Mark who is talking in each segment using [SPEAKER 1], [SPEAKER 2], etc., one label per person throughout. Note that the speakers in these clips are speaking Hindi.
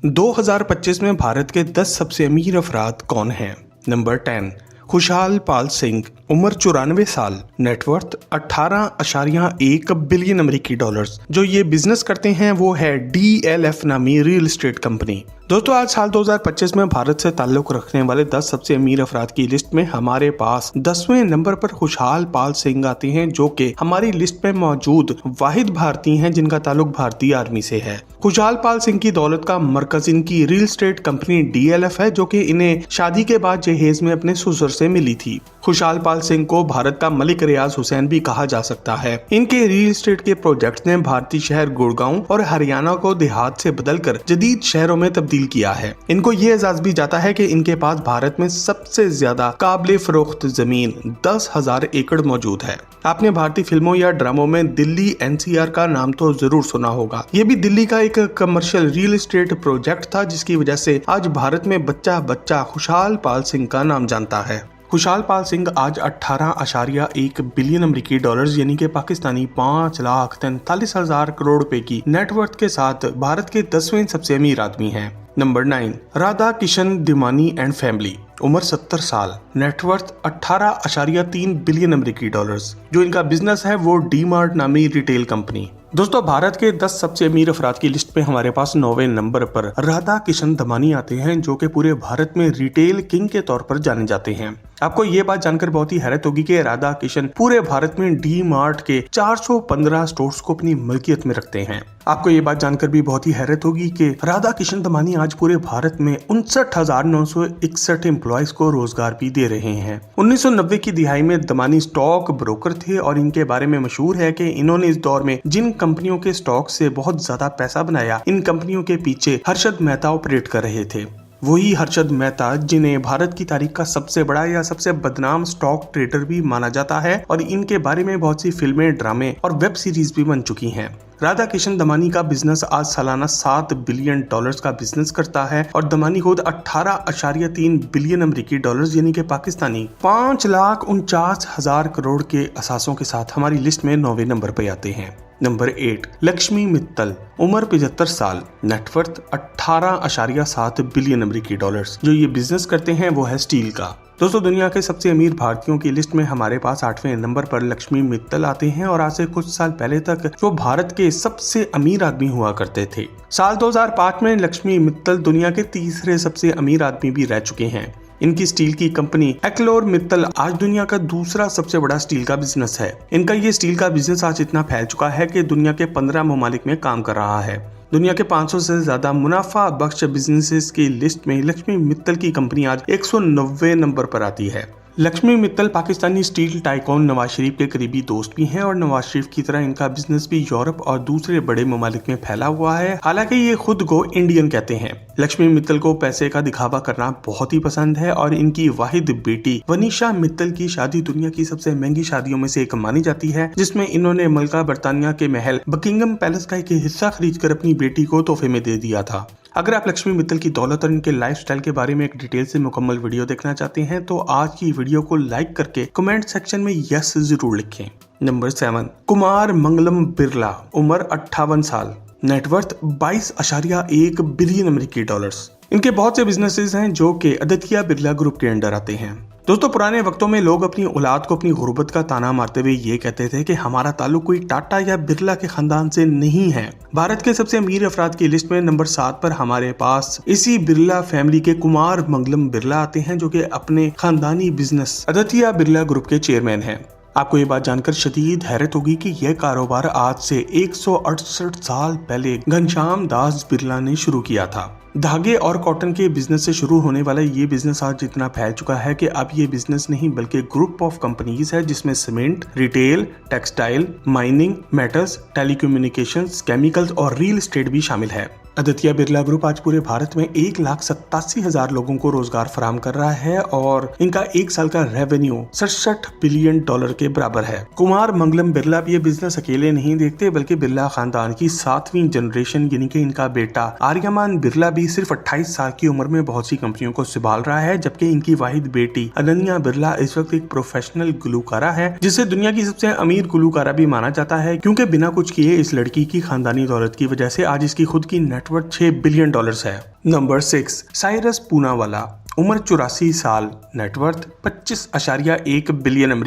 [SPEAKER 1] 2025 में भारत के 10 सबसे अमीर अफराद कौन हैं? नंबर 10, खुशहाल पाल सिंह, उम्र 94 साल, नेटवर्थ 18.1 बिलियन अमेरिकी डॉलर्स। जो ये बिजनेस करते हैं वो है DLF नामी रियल एस्टेट कंपनी। दोस्तों, आज साल 2025 में भारत से ताल्लुक रखने वाले 10 सबसे अमीर अफराद की लिस्ट में हमारे पास 10वें नंबर पर खुशहाल पाल सिंह आते हैं, जो कि हमारी लिस्ट में मौजूद वाहिद भारतीय हैं जिनका ताल्लुक भारतीय आर्मी से है। खुशहाल पाल सिंह की दौलत का मरकज इनकी रियल एस्टेट कंपनी DLF है, जो कि इन्हें शादी के बाद जहेज में अपने ससुर से मिली थी। खुशहाल पाल सिंह को भारत का मलिक रियाज हुसैन भी कहा जा सकता है। इनके रियल एस्टेट के प्रोजेक्ट्स ने भारतीय शहर गुड़गांव और हरियाणा को देहात से बदलकर जदीद शहरों में तब्दील किया है। इनको ये एजाज भी जाता है कि इनके पास भारत में सबसे ज्यादा काबिल फरोख्त जमीन 10,000 एकड़ मौजूद है। आपने भारतीय फिल्मों या ड्रामों में दिल्ली NCR का नाम तो जरूर सुना होगा। ये भी दिल्ली का एक कमर्शियल रियल एस्टेट प्रोजेक्ट था, जिसकी वजह से आज भारत में बच्चा बच्चा खुशहाल पाल सिंह का नाम जानता है। खुशहाल पाल सिंह आज 18.1 बिलियन अमेरिकी डॉलर्स यानी कि पाकिस्तानी 5,43,000 करोड़ रुपए की नेटवर्थ के साथ भारत के 10वें सबसे अमीर आदमी हैं। Number 9, Radha Kishan Damani and family, उम्र 70 साल, नेटवर्थ 18.3 बिलियन अमेरिकी डॉलर्स। जो इनका बिजनेस है वो DMart नामी रिटेल कंपनी। दोस्तों, भारत के 10 सबसे अमीर अफराद की लिस्ट पे हमारे पास 9वें नंबर पर राधा किशन दमानी आते हैं, जो कि पूरे भारत में रिटेल किंग के तौर पर जाने जाते हैं। आपको ये बात जानकर बहुत ही हैरत होगी कि राधा किशन पूरे भारत में DMart के 415 स्टोर्स को अपनी मलकियत में रखते हैं। आपको ये बात जानकर भी बहुत ही हैरत होगी कि राधा किशन दमानी आज पूरे भारत में 59,961 एम्प्लॉयज को रोजगार भी दे रहे हैं। 1990 की दिहाई में दमानी स्टॉक ब्रोकर थे और इनके बारे में मशहूर है कि इन्होंने इस दौर में जिन कंपनियों के स्टॉक से बहुत ज्यादा पैसा बनाया, इन कंपनियों के पीछे हर्षद मेहता ऑपरेट कर रहे थे। वही हर्षद मेहता जिन्हें भारत की तारीख का सबसे बड़ा या सबसे बदनाम स्टॉक ट्रेडर भी माना जाता है, और इनके बारे में बहुत सी फिल्में, ड्रामे और वेब सीरीज भी बन चुकी हैं। राधा किशन दमानी का बिजनेस आज सालाना 7 बिलियन डॉलर्स का बिजनेस करता है और दमानी खुद 18.3 बिलियन अमेरिकी डॉलर्स यानी कि पाकिस्तानी 5,49,000 करोड़ के असासों के साथ हमारी लिस्ट में 9वें नंबर पर आते हैं। नंबर 8, लक्ष्मी मित्तल, उम्र 75 साल, नेटवर्थ 18.7 बिलियन अमेरिकी डॉलर्स। जो ये बिजनेस करते हैं वो है स्टील का। दोस्तों, दुनिया के सबसे अमीर भारतीयों की लिस्ट में हमारे पास 8वें नंबर पर लक्ष्मी मित्तल आते हैं और आज से कुछ साल पहले तक वो भारत के सबसे अमीर आदमी हुआ करते थे। साल 2005 में लक्ष्मी मित्तल दुनिया के तीसरे सबसे अमीर आदमी भी रह चुके हैं। इनकी स्टील की कंपनी एक्लोर मित्तल आज दुनिया का दूसरा सबसे बड़ा स्टील का बिजनेस है। इनका ये स्टील का बिजनेस आज इतना फैल चुका है कि दुनिया के 15 ममालिक में काम कर रहा है। दुनिया के 500 से ज्यादा मुनाफा बख्श बिजनेसेस की लिस्ट में लक्ष्मी मित्तल की कंपनी आज 190 नंबर पर आती है। लक्ष्मी मित्तल पाकिस्तानी स्टील टाइकॉन नवाज शरीफ के करीबी दोस्त भी हैं और नवाज शरीफ की तरह इनका बिजनेस भी यूरोप और दूसरे बड़े ममालिक में फैला हुआ है। हालांकि ये खुद को इंडियन कहते हैं। लक्ष्मी मित्तल को पैसे का दिखावा करना बहुत ही पसंद है और इनकी वाहिद बेटी वनीशा मित्तल की शादी दुनिया की सबसे महंगी शादियों में से एक मानी जाती है, जिसमें इन्होंने मलका बरतानिया के महल बकिंगम पैलेस का एक हिस्सा खरीद कर अपनी बेटी को तोहफे में दे दिया था। अगर आप लक्ष्मी मित्तल की दौलत और इनके लाइफस्टाइल के बारे में एक डिटेल से मुकम्मल वीडियो देखना चाहते हैं तो आज की वीडियो को लाइक करके कमेंट सेक्शन में यस जरूर लिखें। नंबर 7, कुमार मंगलम बिरला, उम्र 58 साल, नेटवर्थ 22.1 बिलियन अमेरिकी डॉलर्स। इनके बहुत से बिजनेसेस हैं जो कि आदित्य बिरला ग्रुप के अंडर आते हैं। दोस्तों, पुराने वक्तों में लोग अपनी औलाद को अपनी गुर्बत का ताना मारते हुए ये कहते थे कि हमारा ताल्लुक कोई टाटा या बिरला के खानदान से नहीं है। भारत के सबसे अमीर अफराद की लिस्ट में नंबर 7 पर हमारे पास इसी बिरला फैमिली के कुमार मंगलम बिरला आते हैं, जो कि अपने खानदानी बिजनेस आदित्य बिरला ग्रुप के चेयरमैन हैं। आपको ये बात जानकर शदीद हैरत होगी कि यह कारोबार आज से 168 साल पहले घनश्याम दास बिरला ने शुरू किया था। धागे और कॉटन के बिजनेस से शुरू होने वाला ये बिजनेस आज इतना फैल चुका है कि अब ये बिजनेस नहीं बल्कि ग्रुप ऑफ कंपनीज है, जिसमें cement, retail, textile, mining, metals, telecommunications, chemicals और रियल एस्टेट भी शामिल है। आदित्य बिरला ग्रुप आज पूरे भारत में 1,87,000 लोगों को रोजगार फराहम कर रहा है और इनका एक साल का रेवेन्यू 67 बिलियन डॉलर के बराबर है। कुमार मंगलम बिरला भी ये बिजनेस अकेले नहीं देखते बल्कि बिरला खानदान की 7वीं जनरेशन यानी कि इनका बेटा आर्यमान बिरला भी सिर्फ 28 साल की उम्र में बहुत सी कंपनियों को संभाल रहा है, जबकि इनकी वाहिद बेटी अनन्या बिरला इस वक्त एक प्रोफेशनल गुलकारा है, जिसे दुनिया की सबसे अमीर गुलकारा भी माना जाता है, क्योंकि बिना कुछ किए इस लड़की की खानदानी दौलत की वजह से आज इसकी खुद की नेटवर्थ $6 बिलियन है। नंबर 6, साइरस पूनावाला, उम्र 84 साल, नेटवर्थ $25.1 बिलियन।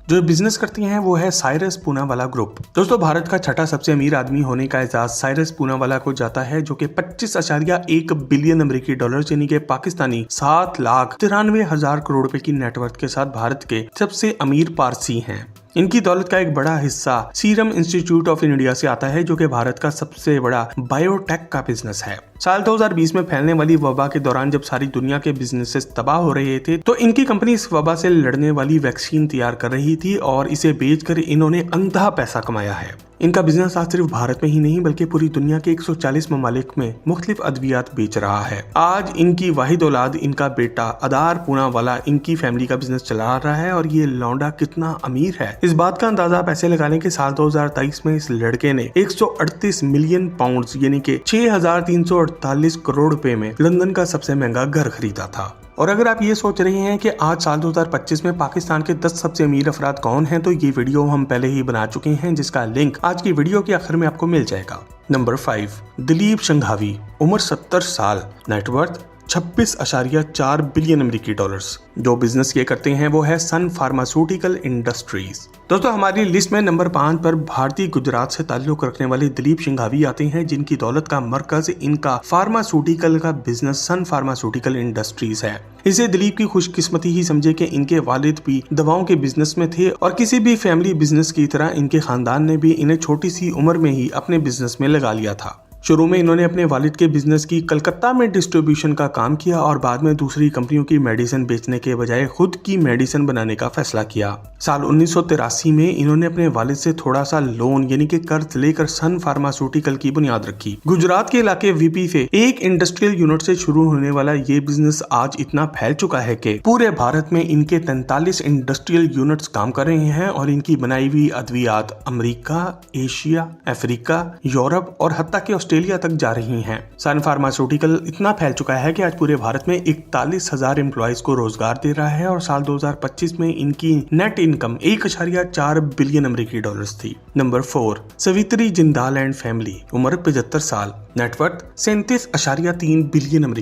[SPEAKER 1] जो बिजनेस करती हैं वो है साइरस पूनावाला ग्रुप। दोस्तों, भारत का छठा सबसे अमीर आदमी होने का एजाज साइरस पूनावाला को जाता है, जो कि $25.1 बिलियन यानी कि पाकिस्तानी 7,93,000 करोड़ रुपए की नेटवर्थ के साथ भारत के सबसे अमीर पारसी हैं। इनकी दौलत का एक बड़ा हिस्सा सीरम इंस्टीट्यूट ऑफ इंडिया से आता है, जो कि भारत का सबसे बड़ा बायोटेक का बिजनेस है। साल 2020 में फैलने वाली वबा के दौरान जब सारी दुनिया के बिजनेसेस तबाह हो रहे थे, तो इनकी कंपनी इस वबा से लड़ने वाली वैक्सीन तैयार कर रही थी और इसे बेचकर इन्होंने अंधा पैसा कमाया है। इनका बिजनेस आज सिर्फ भारत में ही नहीं बल्कि पूरी दुनिया के 140 ममालिक में मुख्तलिफ अद्वियात बेच रहा है। आज इनकी वाहिद औलाद, इनका बेटा अदार पूनावाला, इनकी फैमिली का बिजनेस चला रहा है और ये लौंडा कितना अमीर है इस बात का अंदाजा आप ऐसे लगा लें कि साल 2023 में इस लड़के ने 138 मिलियन पाउंड्स यानी कि 6,348 करोड़ रुपए में लंदन का सबसे महंगा घर खरीदा था। और अगर आप ये सोच रहे हैं कि आज साल 2025 में पाकिस्तान के 10 सबसे अमीर अफराद कौन हैं, तो ये वीडियो हम पहले ही बना चुके हैं, जिसका लिंक आज की वीडियो के आखिर में आपको मिल जाएगा। नंबर 5, दिलीप संघावी, उम्र 70 साल, नेटवर्थ $26.4 बिलियन। जो बिजनेस ये करते हैं वो है सन फार्मास्यूटिकल इंडस्ट्रीज। दोस्तों, हमारी लिस्ट में नंबर 5 पर भारतीय गुजरात से ताल्लुक रखने वाले दिलीप संघावी आते हैं, जिनकी दौलत का मरकज इनका फार्मास्यूटिकल का बिजनेस सन फार्मास्यूटिकल इंडस्ट्रीज है। इसे दिलीप की खुशकिस्मती ही समझे कि इनके वालिद भी दवाओं के बिजनेस में थे और किसी भी फैमिली बिजनेस की तरह इनके खानदान ने भी इन्हें छोटी सी उम्र में ही अपने बिजनेस में लगा लिया था। शुरू में इन्होंने अपने वालिद के बिजनेस की कलकत्ता में डिस्ट्रीब्यूशन का काम किया और बाद में दूसरी कंपनियों की मेडिसिन बेचने के बजाय खुद की मेडिसिन बनाने का फैसला किया। साल 1983 में इन्होंने अपने वालिद से थोड़ा सा लोन यानी कि कर्ज लेकर सन फार्मास्यूटिकल की बुनियाद रखी। गुजरात के इलाके वीपी से एक इंडस्ट्रियल यूनिट से शुरू होने वाला ये बिजनेस आज इतना फैल चुका है कि पूरे भारत में इनके 43 इंडस्ट्रियल यूनिट्स काम कर रहे हैं और इनकी बनाई हुई अद्वियात अमेरिका, एशिया, अफ्रीका, यूरोप और हत्ता के ऑस्ट्रेलिया तक जा रही हैं। सन फार्मास्यूटिकल इतना फैल चुका है कि आज पूरे भारत में 41,000 एम्प्लॉइज को रोजगार दे रहा है और साल 2025 में इनकी नेट इनकम $1.4 बिलियन थी। Number 4, Savitri Jindal and family, उम्र 75 साल, नेटवर्थ $37.3 बिलियन।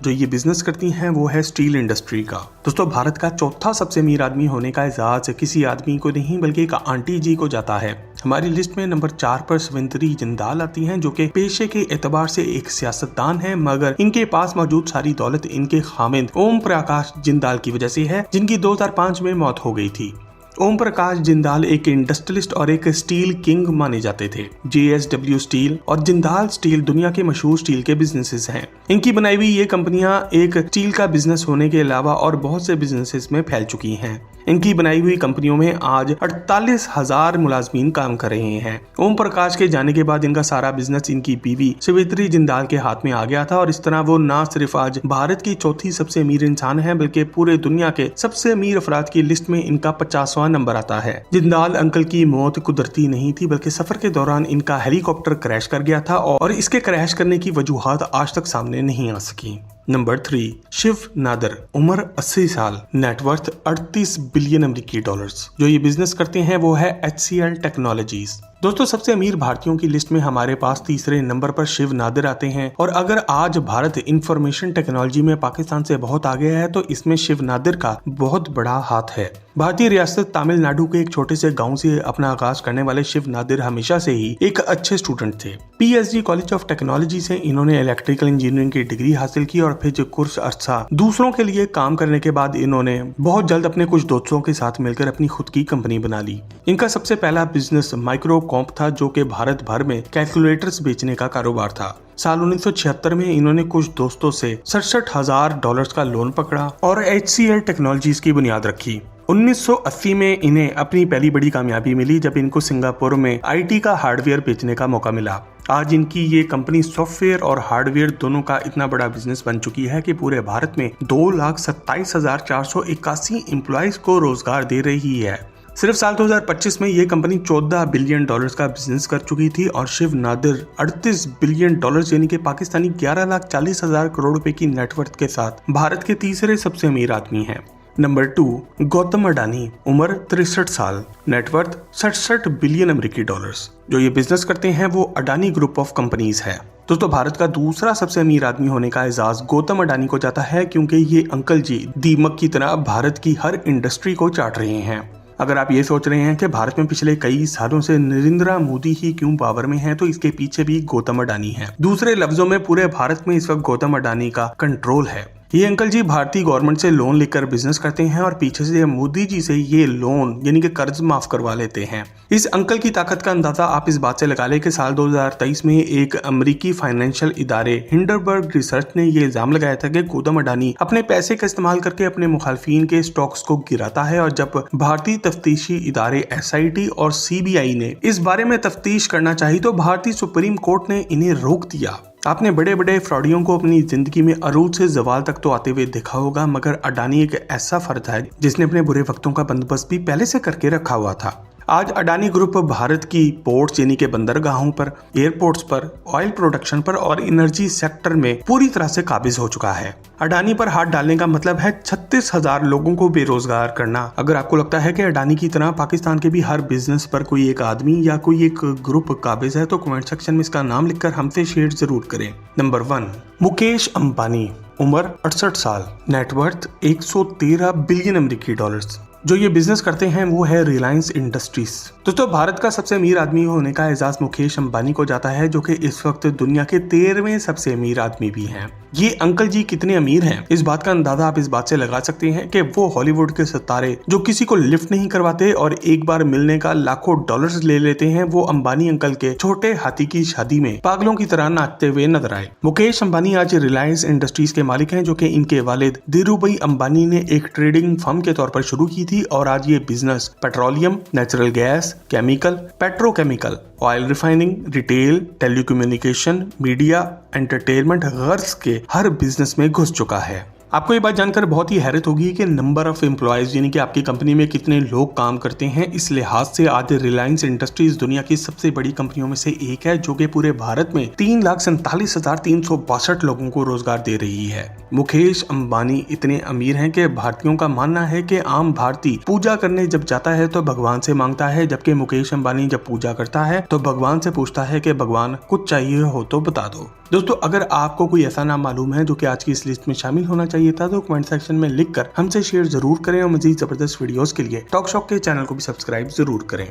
[SPEAKER 1] जो ये बिजनेस करती हैं वो है स्टील इंडस्ट्री का। दोस्तों, भारत का चौथा सबसे अमीर आदमी होने का एजाज किसी आदमी को नहीं बल्कि एक आंटी जी को जाता है। हमारी लिस्ट में नंबर 4 पर सवित्री जिंदाल आती हैं, जो कि पेशे के एतबार से एक सियासतदान है, मगर इनके पास मौजूद सारी दौलत इनके खामिद ओम प्रकाश जिंदाल की वजह से है, जिनकी 2005 में मौत हो गई थी। ओम प्रकाश जिंदाल एक इंडस्ट्रियलिस्ट और एक स्टील किंग माने जाते थे। JSW स्टील और जिंदाल स्टील दुनिया के मशहूर स्टील के बिजनेसेस हैं। इनकी बनाई हुई ये कंपनियां एक स्टील का बिजनेस होने के अलावा और बहुत से बिजनेसेस में फैल चुकी हैं। इनकी बनाई हुई कंपनियों में आज 48,000 मुलाजमीन काम कर रहे हैं। ओम प्रकाश के जाने के बाद इनका सारा बिजनेस इनकी बीवी सवित्री जिंदाल के हाथ में आ गया था और इस तरह वो न सिर्फ आज भारत की चौथी सबसे अमीर इंसान है बल्कि पूरे दुनिया के सबसे अमीर अफराद की लिस्ट में इनका 50वां नंबर आता है। जिंदाल अंकल की मौत कुदरती नहीं थी बल्कि सफर के दौरान इनका हेलीकॉप्टर क्रैश कर गया था और इसके क्रैश करने की वजूहात आज तक सामने नहीं आ सकी। नंबर 3, शिव नादर, उम्र 80 साल, नेटवर्थ $38 बिलियन। जो ये बिजनेस करते हैं वो है HCL टेक्नोलॉजीज। दोस्तों, सबसे अमीर भारतीयों की लिस्ट में हमारे पास तीसरे नंबर पर शिव नादर आते हैं और अगर आज भारत इंफॉर्मेशन टेक्नोलॉजी में पाकिस्तान से बहुत आगे है तो इसमें शिव नादर का बहुत बड़ा हाथ है। भारतीय रियासत तमिलनाडु के एक छोटे से गांव से अपना आगाज करने वाले शिव नादर हमेशा से ही एक अच्छे स्टूडेंट थे। PSG कॉलेज ऑफ टेक्नोलॉजी से इन्होंने इलेक्ट्रिकल इंजीनियरिंग की डिग्री हासिल की और फिर कुछ अर्सा दूसरों के लिए काम करने के बाद इन्होंने बहुत जल्द अपने कुछ दोस्तों के साथ मिलकर अपनी खुद की कंपनी बना ली। इनका सबसे पहला बिजनेस माइक्रोकॉम्प था, जो कि भारत भर में कैलकुलेटर्स बेचने का कारोबार था। साल 1976 में इन्होंने कुछ दोस्तों से $67,000 का लोन पकड़ा और HCL टेक्नोलॉजीज की बुनियाद रखी। 1980 में इन्हें अपनी पहली बड़ी कामयाबी मिली जब इनको सिंगापुर में IT का हार्डवेयर बेचने का मौका मिला। आज इनकी ये कंपनी सॉफ्टवेयर और हार्डवेयर दोनों का इतना बड़ा बिजनेस बन चुकी है कि पूरे भारत में 2,27,481 एम्प्लॉइज को रोजगार दे रही है। सिर्फ साल 2025 में ये कंपनी $14 बिलियन का बिजनेस कर चुकी थी और शिव नादिर $38 बिलियन यानी कि पाकिस्तानी 11,40,000 करोड़ रुपए की नेटवर्थ के साथ भारत के तीसरे सबसे अमीर आदमी हैं। नंबर 2, गौतम अडानी, उम्र 63 साल, नेटवर्थ 67 बिलियन अमेरिकी डॉलर्स। जो ये बिजनेस करते हैं वो अडानी ग्रुप ऑफ कंपनीज है। दोस्तों, भारत का दूसरा सबसे अमीर आदमी होने का एजाज गौतम अडानी को जाता है, क्योंकि ये अंकल जी दीमक की तरह भारत की हर इंडस्ट्री को चाट रहे हैं। अगर आप ये सोच रहे हैं कि भारत में पिछले कई सालों से नरेंद्र मोदी ही क्यों पावर में है, तो इसके पीछे भी गौतम अडानी है। दूसरे लफ्जों में पूरे भारत में इस वक्त गौतम अडानी का कंट्रोल है। ये अंकल जी भारतीय गवर्नमेंट से लोन लेकर बिजनेस करते हैं और पीछे से मोदी जी से ये लोन यानी कि कर्ज माफ करवा लेते हैं। इस अंकल की ताकत का अंदाजा आप इस बात से लगा ले कि साल 2023 में एक अमेरिकी फाइनेंशियल इदारे हिंडरबर्ग रिसर्च ने ये इल्जाम लगाया था कि गौतम अडानी अपने पैसे का इस्तेमाल करके अपने मुखालफिन के स्टॉक्स को गिराता है, और जब भारतीय तफ्तीशी इदारे SIT और CBI ने इस बारे में तफ्तीश करना चाहिए तो भारतीय सुप्रीम कोर्ट ने इन्हें रोक दिया। आपने बड़े बड़े फ्रॉडियों को अपनी जिंदगी में अरूज से जवाल तक तो आते हुए देखा होगा, मगर अडानी एक ऐसा फर्द है जिसने अपने बुरे वक्तों का बंदोबस्त भी पहले से करके रखा हुआ था। आज अडानी ग्रुप भारत की पोर्ट्स यानी के बंदरगाहों पर, एयरपोर्ट्स पर, ऑयल प्रोडक्शन पर और एनर्जी सेक्टर में पूरी तरह से काबिज हो चुका है। अडानी पर हाथ डालने का मतलब है 36,000 लोगों को बेरोजगार करना। अगर आपको लगता है कि अडानी की तरह पाकिस्तान के भी हर बिजनेस पर कोई एक आदमी या कोई एक ग्रुप काबिज है, तो कमेंट सेक्शन में इसका नाम लिखकर हमसे शेयर जरूर करें। नंबर 1, मुकेश अंबानी, उम्र 68 साल, नेटवर्थ 113 बिलियन अमेरिकी डॉलर्स। जो ये बिजनेस करते हैं वो है रिलायंस इंडस्ट्रीज। दोस्तों, भारत का सबसे अमीर आदमी होने का एजाज मुकेश अंबानी को जाता है, जो कि इस वक्त दुनिया के 13वें सबसे अमीर आदमी भी हैं। ये अंकल जी कितने अमीर हैं, इस बात का अंदाजा आप इस बात से लगा सकते हैं कि वो हॉलीवुड के सितारे जो किसी को लिफ्ट नहीं करवाते और एक बार मिलने का लाखों डॉलर्स ले लेते हैं, वो अंबानी अंकल के छोटे हाथी की शादी में पागलों की तरह नाचते हुए नजर आए। मुकेश अंबानी आज रिलायंस इंडस्ट्रीज के मालिक हैं, जो कि इनके वालिद धीरूभाई अंबानी ने एक ट्रेडिंग फर्म के तौर पर शुरू की थी, और आज ये business petroleum, natural gas, chemical, petrochemical, oil refining, retail, telecommunication, media, entertainment गर्ज के हर बिजनेस में घुस चुका है। आपको ये बात जानकर बहुत ही हैरत होगी कि नंबर ऑफ एम्प्लॉयज यानी कि आपकी कंपनी में कितने लोग काम करते हैं। इस लिहाज से आज रिलायंस इंडस्ट्रीज दुनिया की सबसे बड़ी कंपनियों में से एक है, जो कि पूरे भारत में 3,47,362 लोगों को रोजगार दे रही है। मुकेश अंबानी इतने अमीर हैं कि भारतीयों का मानना है कि आम भारतीय पूजा करने जब जाता है तो भगवान से मांगता है, जबकि मुकेश अंबानी जब पूजा करता है तो भगवान से पूछता है कि भगवान कुछ चाहिए हो तो बता दो। दोस्तों, अगर आपको कोई ऐसा नाम मालूम है जो कि आज की इस लिस्ट में शामिल होना चाहिए था, तो कमेंट सेक्शन में लिखकर हमसे शेयर जरूर करें, और मजीद जबरदस्त वीडियोस के लिए टॉक शॉक के चैनल को भी सब्सक्राइब जरूर करें।